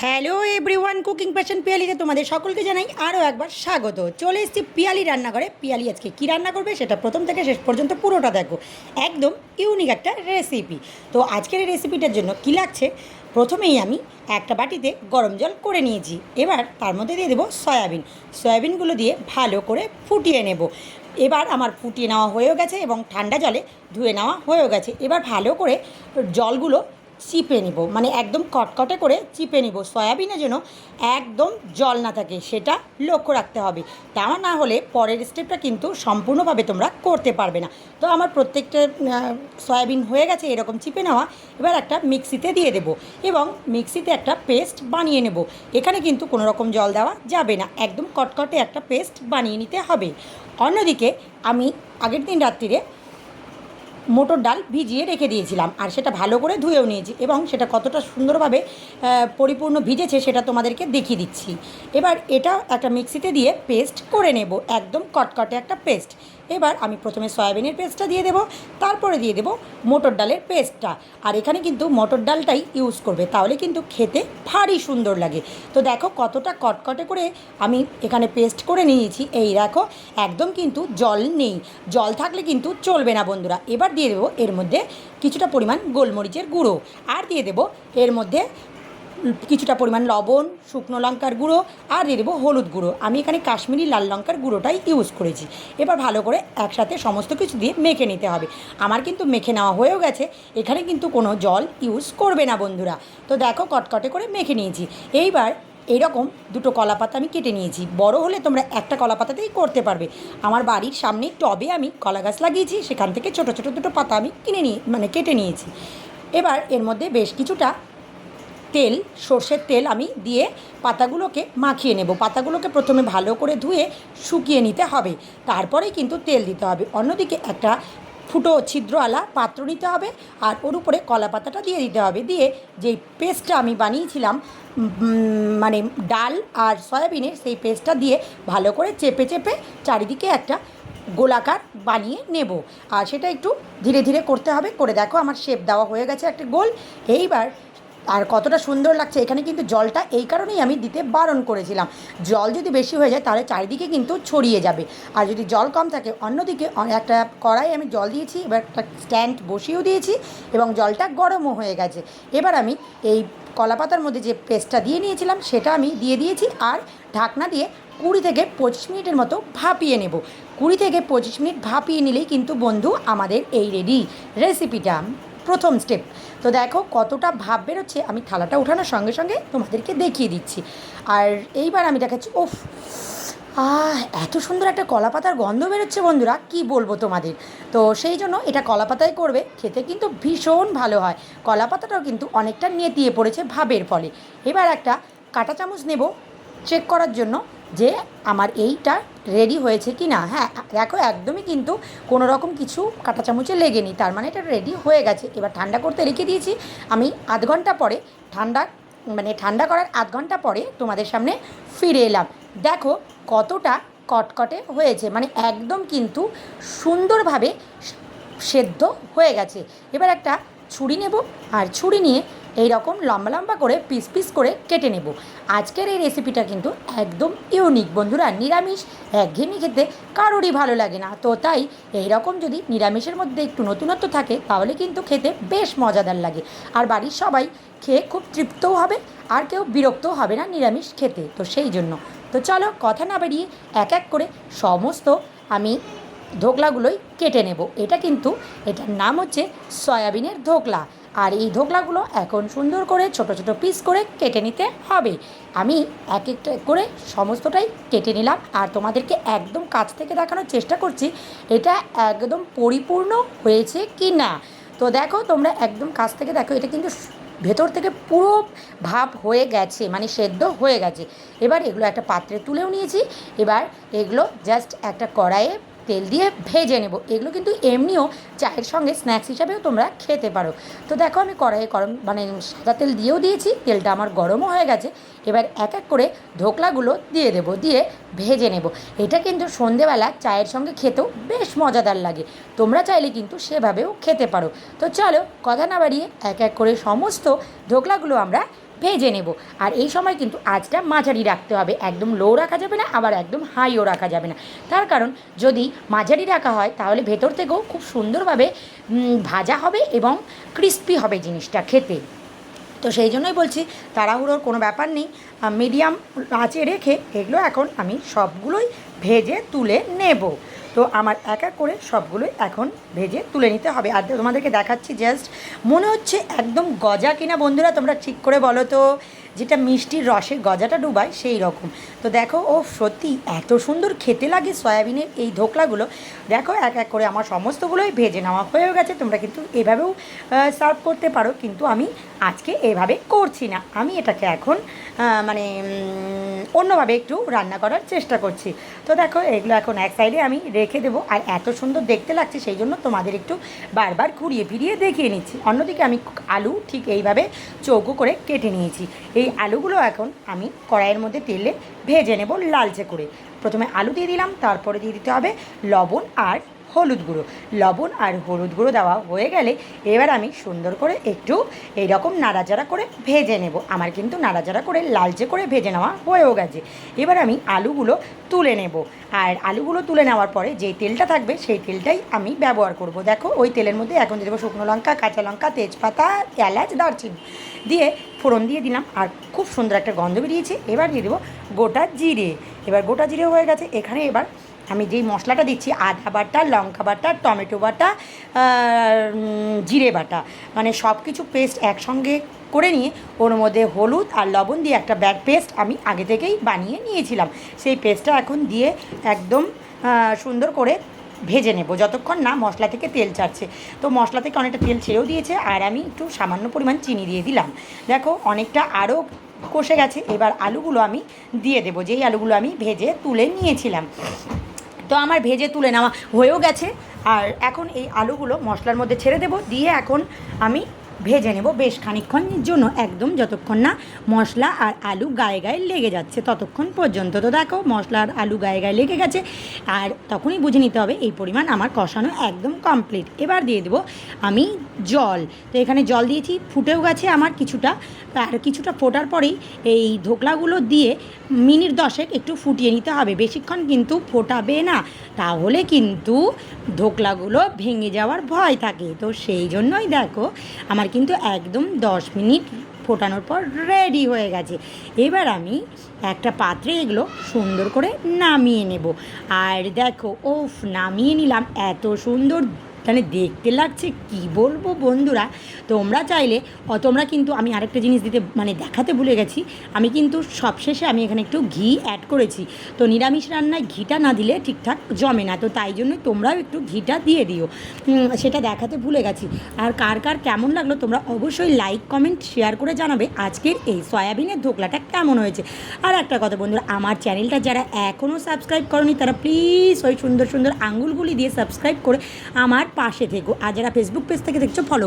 Hello everyone, cooking passion পিয়ালিতে তোমাদের সকলকে জানাই আরও একবার স্বাগত। চলে এসেছি পিয়ালি রান্নাঘরে। পিয়ালি আজকে কী রান্না করবে সেটা প্রথম থেকে শেষ পর্যন্ত পুরোটা দেখো। একদম ইউনিক একটা রেসিপি। তো আজকের এই রেসিপিটার জন্য কী লাগছে, প্রথমেই আমি একটা বাটিতে গরম জল করে নিয়েছি। এবার তার মধ্যে দিয়ে দেবো সয়াবিনগুলো দিয়ে ভালো করে ফুটিয়ে নেব। এবার আমার ফুটিয়ে নেওয়া হয়েও গেছে এবং ঠান্ডা জলে ধুয়ে নেওয়া হয়েও গেছে। এবার ভালো করে জলগুলো চিপে নিব, মানে একদম কটকটে করে চিপে নিব। সয়াবিনের জন্য একদম জল না থাকে সেটা লক্ষ্য রাখতে হবে, তা না হলে পরের স্টেপটা কিন্তু সম্পূর্ণভাবে তোমরা করতে পারবে না। তো আমার প্রত্যেকটা সয়াবিন হয়ে গেছে এরকম চিপে নেওয়া। এবার একটা মিক্সিতে দিয়ে দেব এবং মিক্সিতে একটা পেস্ট বানিয়ে নেব। এখানে কিন্তু কোনো রকম জল দেওয়া যাবে না, একদম কটকটে একটা পেস্ট বানিয়ে নিতে হবে। অন্যদিকে আমি আগের দিন রাত্রিরে মটর ডাল ভিজিয়ে রেখে দিয়েছিলাম, আর সেটা ভালো করে ধুয়েও নিয়েছি এবং সেটা কতটা সুন্দরভাবে পরিপূর্ণ ভিজেছে সেটা তোমাদেরকে দেখিয়ে দিচ্ছি। এবার এটা একটা মিক্সিতে দিয়ে পেস্ট করে নেব, একদম কটকটে একটা পেস্ট। এবার আমি প্রথমে সয়াবিনের পেস্টটা দিয়ে দেবো, তারপরে দিয়ে দেবো মটর ডালের পেস্টটা। আর এখানে কিন্তু মটর ডালটাই ইউজ করবে, তাহলে কিন্তু খেতে ভারী সুন্দর লাগে। তো দেখো কতটা কটকটে করে আমি এখানে পেস্ট করে নিয়েছি। এই দেখো একদম কিন্তু জল নেই, জল থাকলে কিন্তু চলবে না বন্ধুরা। এবার দিয়ে দেবো এর মধ্যে কিছুটা পরিমাণ গোলমরিচের গুঁড়ো, আর দিয়ে দেবো এর মধ্যে কিছুটা পরিমাণ লবণ, শুকনো লঙ্কার গুঁড়ো, আর দিয়ে দেবো হলুদ গুঁড়ো। আমি এখানে কাশ্মীরি লাল লঙ্কার গুঁড়োটাই ইউজ করেছি। এবার ভালো করে একসাথে সমস্ত কিছু দিয়ে মেখে নিতে হবে। আমার কিন্তু মেখে নেওয়া হয়েও গেছে, এখানে কিন্তু কোনো জল ইউজ করবে না বন্ধুরা। তো দেখো কটকটে করে মেখে নিয়েছি। এইবার এইরকম দুটো কলা পাতা আমি কেটে নিয়েছি। বড় হলে তোমরা একটা কলা পাতাতেই করতে পারবে। আমার বাড়ির সামনে টবে আমি কলা গাছ লাগিয়েছি, সেখান থেকে ছোটো ছোটো দুটো পাতা আমি কেটে নিয়েছি। এবার এর মধ্যে বেশ কিছুটা সর্ষের তেল আমি দিয়ে পাতাগুলোকে মাখিয়ে নেব। পাতাগুলোকে প্রথমে ভালো করে ধুয়ে শুকিয়ে নিতে হবে, তারপরেই কিন্তু তেল দিতে হবে। অন্যদিকে একটা ফুটো ছিদ্রওয়ালা পাত্র নিতে হবে, আর ওর উপরে কলা পাতাটা দিয়ে দিতে হবে। দিয়ে যেই পেস্টটা আমি বানিয়েছিলাম মানে ডাল আর সয়াবিনের, সেই পেস্টটা দিয়ে ভালো করে চেপে চেপে চারিদিকে একটা গোলাকার বানিয়ে নেব। আর সেটা একটু ধীরে ধীরে করতে হবে। করে দেখো আমার শেপ দেওয়া হয়ে গেছে একটা গোল। এইবার আর কতটা সুন্দর লাগছে। এখানে কিন্তু জলটা এই কারণেই আমি দিতে বারণ করেছিলাম, জল যদি বেশি হয়ে যায় তাহলে চারিদিকে কিন্তু ছড়িয়ে যাবে। আর যদি জল কম থাকে, অন্যদিকে একটা কড়াই আমি জল দিয়েছি, এবার একটা স্ট্যান্ড বসিয়েও দিয়েছি এবং জলটা গরমও হয়ে গেছে। এবার আমি এই কলাপাতার মধ্যে যে পেস্টটা দিয়ে নিয়েছিলাম সেটা আমি দিয়ে দিয়েছি, আর ঢাকনা দিয়ে 20 থেকে 25 মিনিটের মতো ভাপিয়ে নেব। 20 থেকে 25 মিনিট ভাপিয়ে নিলেই কিন্তু বন্ধু আমাদের এই রেডি রেসিপিটা, প্রথম স্টেপ। তো দেখো কতটা ভাপ বেরোচ্ছে, আমি থালাটা ওঠানোর সঙ্গে সঙ্গে তোমাদেরকে দেখিয়ে দিচ্ছি। আর এইবার আমি দেখাচ্ছি, ওফ এত সুন্দর একটা কলা পাতার গন্ধ বেরোচ্ছে বন্ধুরা, কি বলবো তোমাদের। তো সেই জন্য এটা কলা পাতায় করবে, খেতে কিন্তু ভীষণ ভালো হয়। কলা পাতাটাও কিন্তু অনেকটা নেতিয়ে পড়েছে ভাবের ফলে। এবার একটা কাঁটা চামচ নেব চেক করার জন্য যে আমার এইটা রেডি হয়েছে কি না। হ্যাঁ দেখো একদমই কিন্তু কোনো রকম কিছু কাঁটা চামচে লেগেনি, তার মানে এটা রেডি হয়ে গেছে। এবার ঠান্ডা করতে রেখে দিয়েছি। আমি আধ ঘন্টা পরে ঠান্ডা করার আধ ঘন্টা পরে তোমাদের সামনে ফিরে এলাম। দেখো কতটা কটকটে হয়েছে, মানে একদম কিন্তু সুন্দরভাবে সেদ্ধ হয়ে গেছে। এবার একটা ছুরি নেব, আর ছুরি নিয়ে এই রকম লম্বা লম্বা করে পিস পিস করে কেটে নেব। আজকের এই রেসিপিটা কিন্তু একদম ইউনিক বন্ধুরা। নিরামিষ একঘেয়েমি খেতে কারোরই ভালো লাগে না, তো তাই এই রকম যদি নিরামিষের মধ্যে একটু নতুনত্ব থাকে তাহলে কিন্তু খেতে বেশ মজাদার লাগে। আর বাড়ির সবাই খেয়ে খুব তৃপ্তও হবে, আর কেউ বিরক্তও হবে না নিরামিষ খেতে। তো সেই জন্য তো চলো কথা না বেরিয়ে এক এক করে সমস্ত আমি ধোকলাগুলোই কেটে নেব। এটার নাম হচ্ছে সয়াবিনের ধোকলা। আর এই ধোকলাগুলো এখন সুন্দর করে ছোট ছোট পিস করে কেটে নিতে হবে। আমি এক একটা করে সমস্তটাই কেটে নিলাম, আর তোমাদেরকে একদম কাছ থেকে দেখানোর চেষ্টা করছি এটা একদম পরিপূর্ণ হয়েছে কি না। তো দেখো তোমরা একদম কাছ থেকে দেখো, এটা কিন্তু ভেতর থেকে পুরো ভাপ হয়ে গেছে, মানে সেদ্ধ হয়ে গেছে। এবার এগুলো একটা পাত্রে তুলেও নিয়েছি। এবার এগুলো জাস্ট একটা কড়াইয়ে তেল দিয়ে ভেজে নেব। এগুলো কিন্তু এমনিও চায়ের সঙ্গে স্ন্যাক্স হিসাবেও তোমরা খেতে পারো। তো দেখো আমি কড়াইয়ে সাদা তেল দিয়েও দিয়েছি, তেলটা আমার গরমও হয়ে গেছে। এবার এক এক করে ধোকলাগুলো দিয়ে দেবো, দিয়ে ভেজে নেব। এটা কিন্তু সন্ধেবেলা চায়ের সঙ্গে খেতেও বেশ মজাদার লাগে, তোমরা চাইলে কিন্তু সেভাবেও খেতে পারো। তো চলো কথা না বাড়িয়ে এক এক করে সমস্ত ধোকলাগুলো আমরা ভেজে নেব। আর এই সময় কিন্তু আঁচটা মাঝারি রাখতে হবে, একদম লো রাখা যাবে না, আবার একদম হাইও রাখা যাবে না। তার কারণ যদি মাঝারি রাখা হয় তাহলে ভেতর থেকেও খুব সুন্দরভাবে ভাজা হবে এবং ক্রিস্পি হবে জিনিসটা খেতে। তো সেই জন্যই বলছি তাড়াহুড়োর কোনো ব্যাপার নেই, মিডিয়াম আঁচে রেখে এগুলো এখন আমি সবগুলোই ভেজে তুলে নেব। তো আমার এক এক করে সবগুলোই এখন ভেজে তুলে নিতে হবে। আর তোমাদেরকে দেখাচ্ছি জাস্ট, মনে হচ্ছে একদম গজা কিনা বন্ধুরা, তোমরা ঠিক করে বলো তো, যেটা মিষ্টির রসে গজাটা ডুবায় সেই রকম। তো দেখো, ও সত্যি এত সুন্দর খেতে লাগে সয়াবিনের এই ধোকলাগুলো। দেখো এক এক করে আমার সমস্তগুলোই ভেজে নেওয়া হয়ে গেছে। তোমরা কিন্তু এভাবেও সার্ভ করতে পারো, কিন্তু আমি আজকে এভাবে করছি না, আমি এটাকে এখন মানে অন্যভাবে একটু রান্না করার চেষ্টা করছি। তো দেখো এগুলো এখন এক সাইডে আমি রেখে দেবো। আর এত সুন্দর দেখতে লাগছে সেই জন্য তোমাদের একটু বারবার ঘুরিয়ে ফিরিয়ে দেখিয়ে নিচ্ছি। অন্যদিকে আমি আলু ঠিক এইভাবে চৌকো করে কেটে নিয়েছি। এই আলুগুলো এখন আমি কড়াইয়ের মধ্যে তেলে ভেজে নেব লালচে করে। প্রথমে আলু দিয়ে দিলাম, তারপরে দিয়ে দিতে হবে লবণ আর হলুদ গুঁড়ো। লবণ আর হলুদ গুঁড়ো দেওয়া হয়ে গেলে এবার আমি সুন্দর করে একটু এইরকম নাড়াচাড়া করে ভেজে নেব। আমার কিন্তু নাড়াচাড়া করে লালচে করে ভেজে নেওয়া হয়েও গেছে। এবার আমি আলুগুলো তুলে নেব। আর আলুগুলো তুলে নেওয়ার পরে যে তেলটা থাকবে সেই তেলটাই আমি ব্যবহার করব। দেখো ওই তেলের মধ্যে এখন দিয়ে দেবো শুকনো লঙ্কা, কাঁচা লঙ্কা, তেজপাতা, এলাচ, দারচিনি দিয়ে ফোড়ন দিয়ে দিলাম। আর খুব সুন্দর একটা গন্ধ বেরিয়েছে। এবার দিয়ে দেবো গোটা জিরে। এবার গোটা জিরে হয়ে গেছে। এখানে এবার আমি যেই মশলাটা দিচ্ছি, আদা বাটা, লঙ্কা বাটা, টমেটো বাটা, জিরে বাটা, মানে সব কিছু পেস্ট একসঙ্গে করে নিয়ে ওর মধ্যে হলুদ আর লবণ দিয়ে একটা পেস্ট আমি আগে থেকেই বানিয়ে নিয়েছিলাম। সেই পেস্টটা এখন দিয়ে একদম সুন্দর করে ভেজে নেব যতক্ষণ না মশলা থেকে তেল ছাড়ছে। তো মশলা থেকে অনেকটা তেল ছেড়েও দিয়েছে। আর আমি একটু সামান্য পরিমাণ চিনি দিয়ে দিলাম। দেখো অনেকটা আরও কষে গেছে। এবার আলুগুলো আমি দিয়ে দেবো, যেই আলুগুলো আমি ভেজে তুলে নিয়েছিলাম। তো আমার ভেজে তুলে নেওয়া হয়েও গেছে। আর এখন এই আলুগুলো মশলার মধ্যে ছেড়ে দেবো, দিয়ে এখন আমি ভেজে নেব বেশ খানিকক্ষণের জন্য, একদম যতক্ষণ না মশলা আর আলু গায়ে গায়ে লেগে যাচ্ছে ততক্ষণ পর্যন্ত। তো দেখো মশলা আর আলু গায়ে গায়ে লেগে গেছে, আর তখনই বুঝে নিতে হবে এই পরিমাণ আমার কষানো একদম কমপ্লিট। এবার দিয়ে দেবো আমি জল। তো এখানে জল দিয়েছি, ফুটেও গেছে আমার কিছুটা। আর কিছুটা ফোটার পরেই এই ধোকলাগুলো দিয়ে মিনিট 10 একটু ফুটিয়ে নিতে হবে। বেশিক্ষণ কিন্তু ফোটাবে না, তাহলে কিন্তু ধোকলাগুলো ভেঙে যাওয়ার ভয় থাকে। তো সেই জন্যই দেখো আমার কিন্তু একদম 10 মিনিট ফোটানোর পর রেডি হয়ে গেছে। এবার আমি একটা পাত্রে এগুলো সুন্দর করে নামিয়ে নেব। আর দেখো নামিয়ে নিলাম, এত সুন্দর মানে দেখতে লাগছে কি বলবো বন্ধুরা। তোমরা চাইলে তোমরা কিন্তু, আমি আরেকটা জিনিস দিতে মানে দেখাতে ভুলে গেছি, আমি কিন্তু সবশেষে আমি এখানে একটু ঘি অ্যাড করেছি। তো নিরামিষ রান্নায় ঘিটা না দিলে ঠিকঠাক জমে না, তো তাই জন্য তোমরাও একটু ঘিটা দিয়ে দিও, সেটা দেখাতে ভুলে গেছি। আর কার কার কেমন লাগলো তোমরা অবশ্যই লাইক কমেন্ট শেয়ার করে জানাবে আজকের এই সয়াবিনের ধোকলাটা কেমন হয়েছে। আর একটা কথা বন্ধুরা, আমার চ্যানেলটা যারা এখনও সাবস্ক্রাইব করনি তারা প্লিজ ওই সুন্দর সুন্দর আঙুলগুলি দিয়ে সাবস্ক্রাইব করে আমার পাশে থেকো। আর যারা ফেসবুক পেজ থেকে দেখছো ফলো